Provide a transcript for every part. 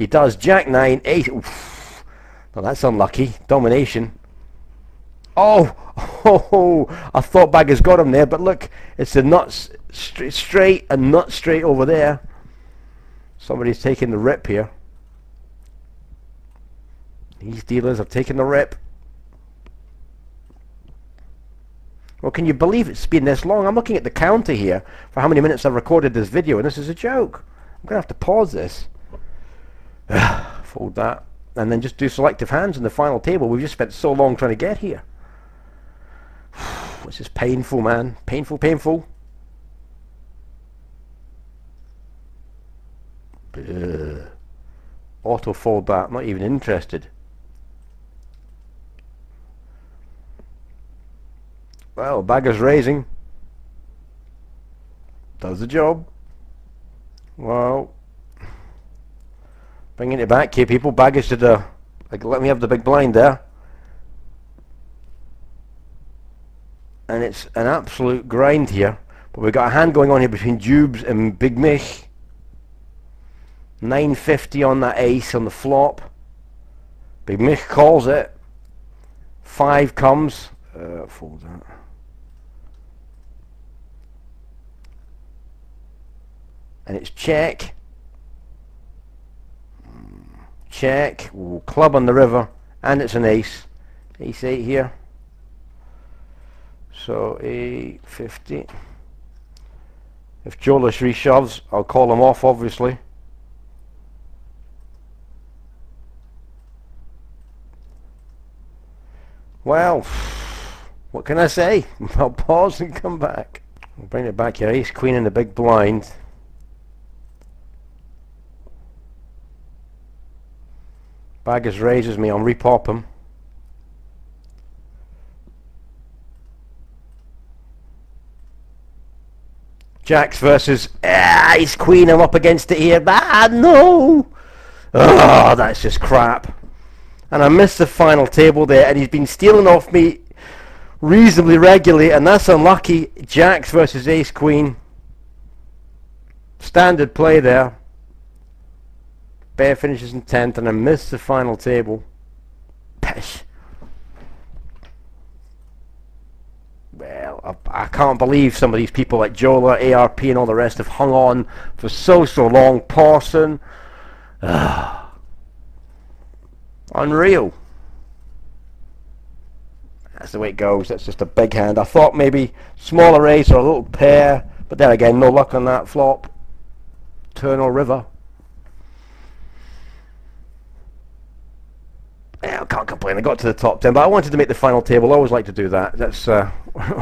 He does. Jack 9, 8. Oof. Now that's unlucky. Domination. Oh, I thought Baggers got him there, but look, it's the nuts straight and nut straight over there. Somebody's taking the rip here. These dealers have taken the rip. Well, can you believe it's been this long? I'm looking at the counter here for how many minutes I've recorded this video, and this is a joke. I'm going to have to pause this. Fold that. And then just do selective hands in the final table. We've just spent so long trying to get here. This is painful, man. Painful, painful. Auto fold that. Not even interested. Well, Bagger's raising. Does the job. Well, bringing it back here, people. Baggers to the... Like, let me have the big blind there. And it's an absolute grind here. But we've got a hand going on here between Jubes and Big Mich. 950 on that ace on the flop. Big Mich calls it. 5 comes. Fold that. And it's check. Check. Ooh, club on the river. And it's an ace. Ace 8 here. So 850. If Jolis reshoves, I'll call him off, obviously. Well, what can I say? I'll pause and come back. I'll bring it back here. Ace Queen in the big blind. Baggers raises me. I'll repop him. Jacks versus Ace Queen. I'm up against it here. Ah, no! Oh, that's just crap. And I missed the final table there, and he's been stealing off me reasonably regularly, and that's unlucky. Jacks versus Ace Queen. Standard play there. Bear finishes in 10th, and I missed the final table. Pish. Well, I can't believe some of these people like Jola, ARP, and all the rest have hung on for so long. Parson. Unreal. That's the way it goes. That's just a big hand. I thought maybe smaller ace or a little pair, but then again, no luck on that flop. Turn or river. Yeah, I can't complain. I got to the top 10, but I wanted to make the final table. I always like to do that. That's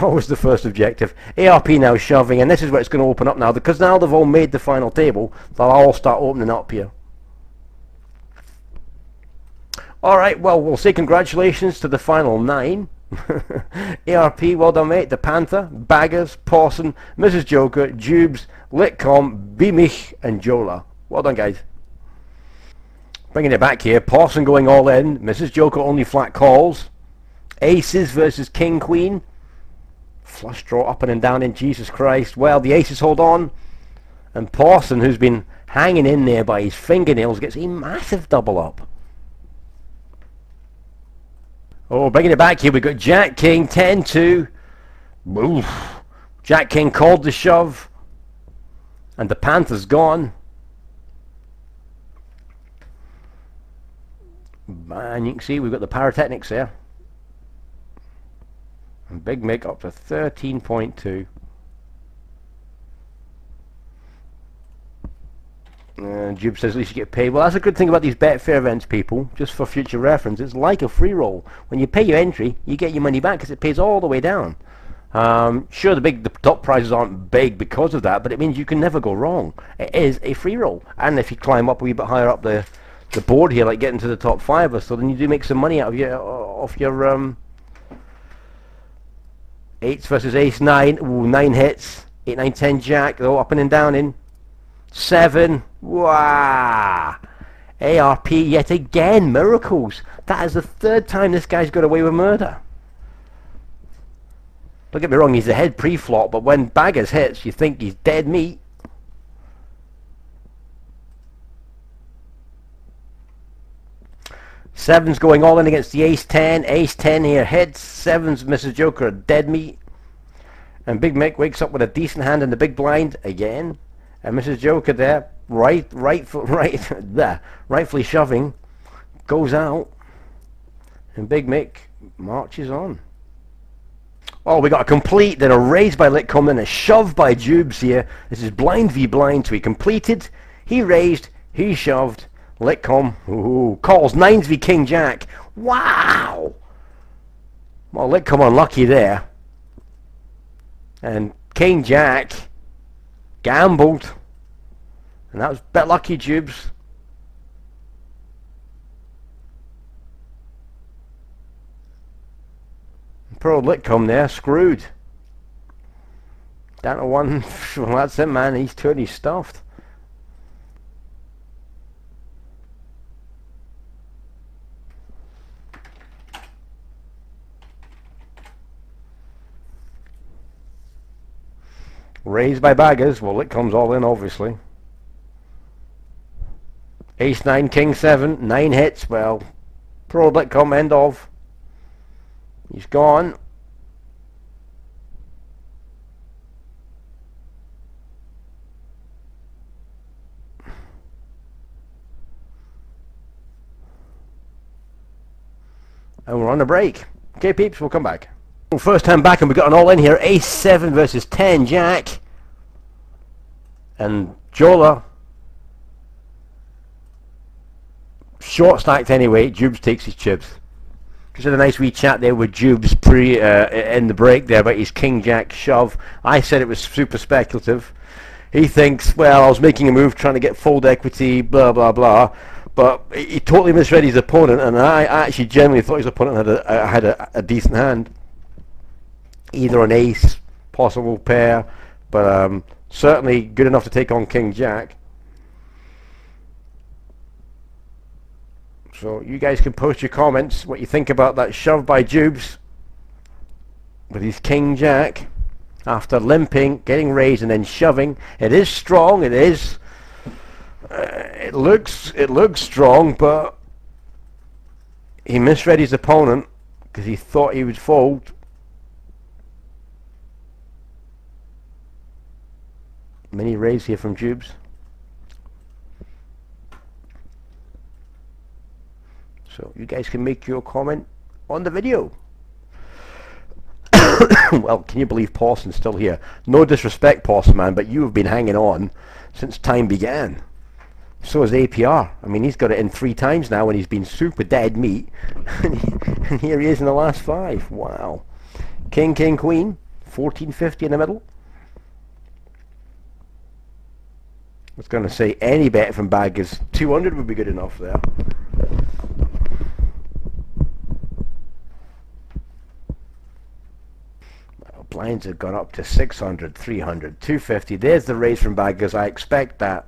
always the first objective. ARP now shoving, and this is where it's going to open up now, because now they've all made the final table. They'll all start opening up here. Alright, well, we'll say congratulations to the final 9. ARP, well done, mate. The Panther, Baggers, Pawson, Mrs. Joker, Jubes, Litcom, Bimich, and Jola. Well done, guys. Bringing it back here, Pawson going all in, Mrs. Joker only flat calls. Aces versus King Queen. Flush draw up and down in, Jesus Christ. Well, the aces hold on. And Pawson, who's been hanging in there by his fingernails, gets a massive double up. Oh, bringing it back here, we've got Jack King, 10-2. Oof. Jack King called the shove. And the Panther's gone. And you can see we've got the pyrotechnics there. And Big Mick up to 13.2. Jube says at least you get paid. Well, that's a good thing about these BetFair events, people. Just for future reference, it's like a free roll. When you pay your entry, you get your money back because it pays all the way down. Sure, the top prizes aren't big because of that, but it means you can never go wrong. It is a free roll, and if you climb up a wee bit higher up the board here, like getting to the top 5 or so, then you do make some money out of your off your 8s versus ace 9. Ooh, 9 hits. 8, 9, 10 jack. Oh, up and down in 7. Wow. ARP yet again. Miracles. That is the 3rd time this guy's got away with murder. Don't get me wrong, he's ahead pre-flop, but when Baggers hits, you think he's dead meat. Sevens going all in against the ace-10. Ace-10 here hits. Sevens, Mrs. Joker, dead meat. And Big Mick wakes up with a decent hand in the big blind again. And Mrs. Joker there, rightfully shoving, goes out. And Big Mick marches on. Oh, we got a complete, then a raise by Litcombe, then a shove by Jubes here. This is blind v blind, so he completed, he raised, he shoved. Litcombe, ooh, calls 9s v King Jack. Wow! Well, Litcombe unlucky there. And King Jack gambled. And that was a bit lucky, Jubes. Poor old Litcombe there, screwed. Down to 1. Well, that's it, man. He's totally stuffed. Raised by Baggers. Well, Litcombe's all in, obviously. Ace-9, King-7. 9 hits. Well, poor old Litcombe, end of. He's gone. And we're on a break. Okay, peeps, we'll come back. Well, first time back, and we've got an all in here. Ace-7 versus 10 Jack. And Jola. Short stacked anyway. Jubes takes his chips. Just had a nice wee chat there with Jubes in the break there about his King Jack shove. I said it was super speculative. He thinks, well, I was making a move trying to get fold equity, blah blah blah, but he totally misread his opponent, and I actually genuinely thought his opponent had a decent hand, either an ace, possible pair, but certainly good enough to take on King Jack. So you guys can post your comments, what you think about that shove by Jubes with his King Jack after limping, getting raised and then shoving. It is strong, it is it looks strong, but he misread his opponent because he thought he would fold. Mini raise here from Jubes. So you guys can make your comment on the video. Well, can you believe Parson's still here? No disrespect, Parson man, but you have been hanging on since time began. So is APR. I mean, he's got it in 3 times now, and he's been super dead meat. And here he is in the last 5. Wow. King, King, Queen. 1450 in the middle. I was going to say any bet from Baggers. 200 would be good enough there. Blinds have gone up to 600, 300, 250. There's the raise from Baggers. I expect that.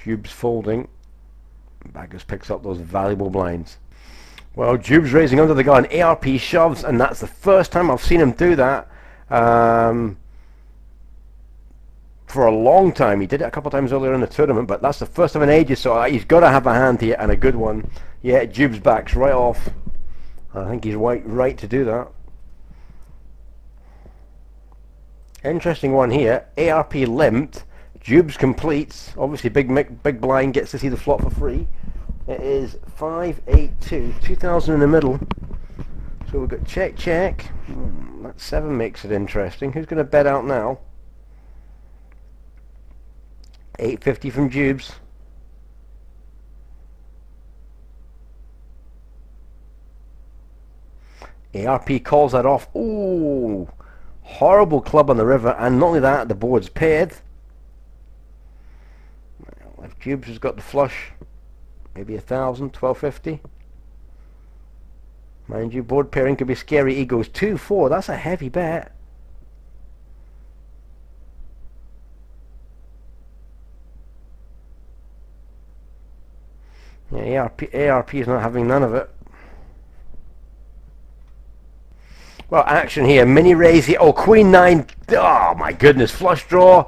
Jubes folding. Baggers picks up those valuable blinds. Well, Jubes raising under the gun. ARP shoves, and that's the first time I've seen him do that. For a long time. He did it a couple of times earlier in the tournament, but that's the first time in ages, so he's got to have a hand here, and a good one. Yeah, Jubes backs right off. I think he's right to do that. Interesting one here. ARP limped. Jubes completes. Obviously, Big Blind gets to see the flop for free. It is 582. 2000 in the middle. So we've got check, check. That 7 makes it interesting. Who's going to bet out now? 850 from Jubes. ARP calls that off. Ooh, horrible club on the river, and not only that, the board's paired. Well, if Jubes has got the flush, maybe 1,000, 1250. Mind you, board pairing could be scary. He goes 2-4. That's a heavy bet. Yeah, ARP is not having none of it. Well, action here. Mini raise here. Oh, Queen 9. Oh, my goodness. Flush draw.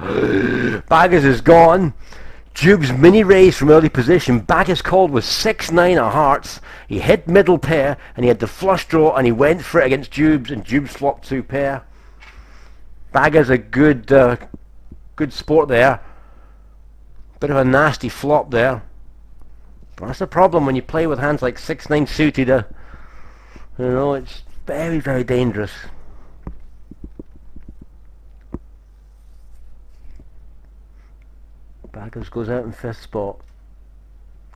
Baggers is gone. Jube's mini raise from early position. Baggers called with 6-9 of hearts. He hit middle pair and he had the flush draw and he went for it against Jube's and Jube's flopped 2 pair. Baggers a good sport there. Bit of a nasty flop there. That's the problem when you play with hands like 6-9 suited. It's very, very dangerous. Baggers goes out in 5th spot.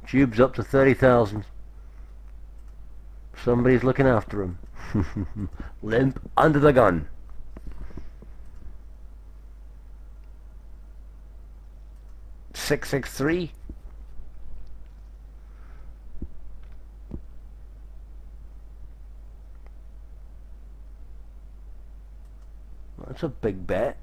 Jube's up to 30,000. Somebody's looking after him. Limp under the gun. $663. That's a big bet.